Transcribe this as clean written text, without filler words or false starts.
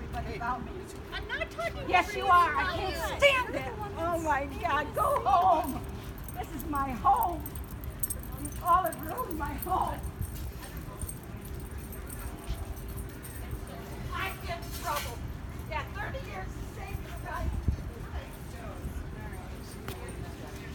everybody about me. I'm not talking. Yes, you are. I can't stand it. Oh my God, go home. This is my home. You all have ruined my home.